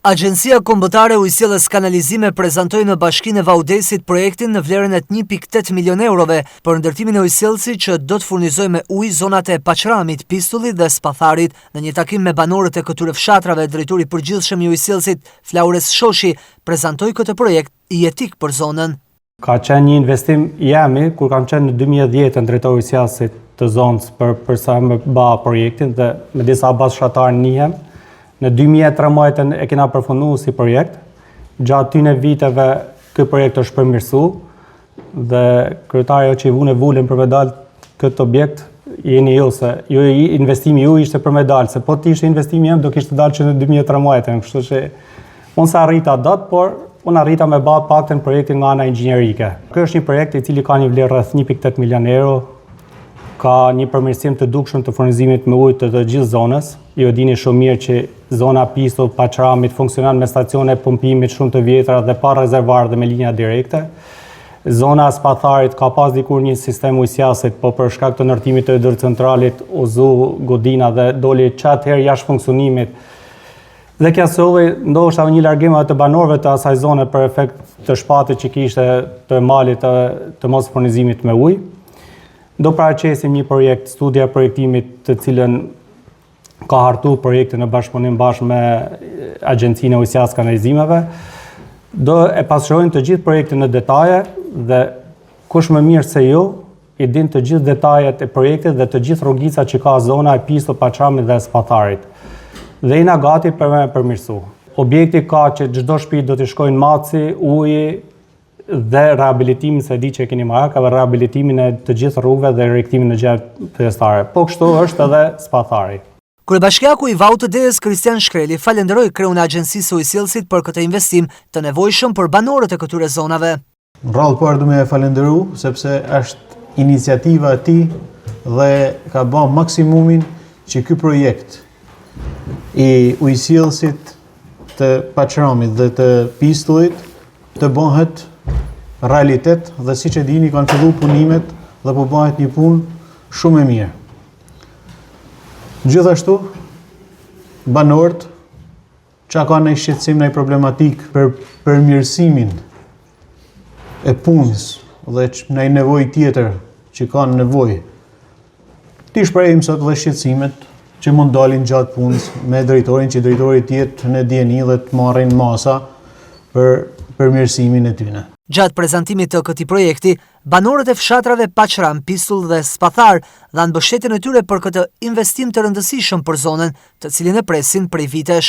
Agjencia Kombëtare Ujësiellës Kanalizime prezantoi në Bashkinë e Vaudesit projektin në vlerën e 1.8 milion eurove për ndërtimin e ujësiellësit që do të furnizojë me ujë zonat e Paqramit, Pistullit dhe Spatharit. Në një takim me banorët e këtyre fshatrave, drejtori i përgjithshëm i ujësiellësit, Flaures Shoshi, prezantoi këtë projekt jetik për zonën. Ka qenë një investim jemi, kur kam qenë në 2010 drejtori i ujësiellësit të zonës për sa më ba projektin dhe me disa bashkëtarë njihem. Në 2013 e kena përfunduar si projekt. Gjatë tyne viteve ky projekt është përmirësuar dhe kryetari që i vune vullën për me dalë këtë objekt jeni ju se investimi ju ishte për me dalë, se po të ishte investimi jem do kishte dalë që në 2013, kështu që unë sa arrita dot, por unë arrita me ba paktën projektin nga ana inxhinierike. Ky është një projekt i cili ka një vlerë rreth 1.8 milion euro. Ka një përmirësim të dukshëm të furnizimit me ujë të gjithë zonës. Ju e dini shumë mirë që zona Pistull, Paqramit funksionon me stacione pumpimit shumë të vjetra dhe pa rezervuar dhe me linja direkte. Zona Spatharit ka pas dikur një sistem ujësielësit, po për shkak të ndërtimit të hidrocentralit u zu godina dhe doli çatëherë jashtë funksionimit. Dhe kjo solli ndoshta një largim të banorëve të asaj zone për efekt të shpatit që kishte të malit të mos furnizimit me ujë. Do paraqesim një projekt, studia projektimit të cilën ka hartuar projektin në bashkëpunim bashkë me Agjencinë e Ujësiellës Kanalizimeve. Do e pasqyrojmë të gjithë projektin në detaje dhe kush më mirë se ju i din të gjithë detajet e projektit dhe të gjithë rrugicat që ka zona e Pistull, Paqramit dhe Spatharit. Dhe jena gati për me përmirësu. Objekti ka që çdo shtëpi do të shkojnë maci, uji dhe rehabilitimin, se di që keni marrë, ka dhe rehabilitimin e të gjithë rrugëve dhe riktimin në gjëra pedestare. Po kështu është edhe Spathari. Kryebashkiaku i VAUTD-s Kristian Shkreli falenderoi kreun e Agjencisë së Ujësiellësit për këtë investim të nevojshëm për banorët e këtyre zonave. Rrallë parë duhet e falenderoj sepse është iniciativa e tij dhe ka bën maksimumin që ky projekt i ujësiellësit të Paqramit dhe të Pistullit të bëhet realitet dhe siç e dini kanë filluar punimet dhe po bëhet një punë shumë e mirë. Gjithashtu, banorët që ka në shqetësim në problematik për përmirësimin e punës dhe në nevojë tjetër që kanë nevojë, ti shprehim sot dhe shqetësimet që mund dalin gjatë punës me drejtorin që drejtori tjetë në dieni dhe të marrin masa për përmirësimin e tyne. Gjatë prezantimit të këtij projekti, banorët e fshatrave Paqram, Pistull dhe Spathar dhanë mbështetjen e tyre për këtë investim të rëndësishëm për zonën, të cilin e presin prej vitesh.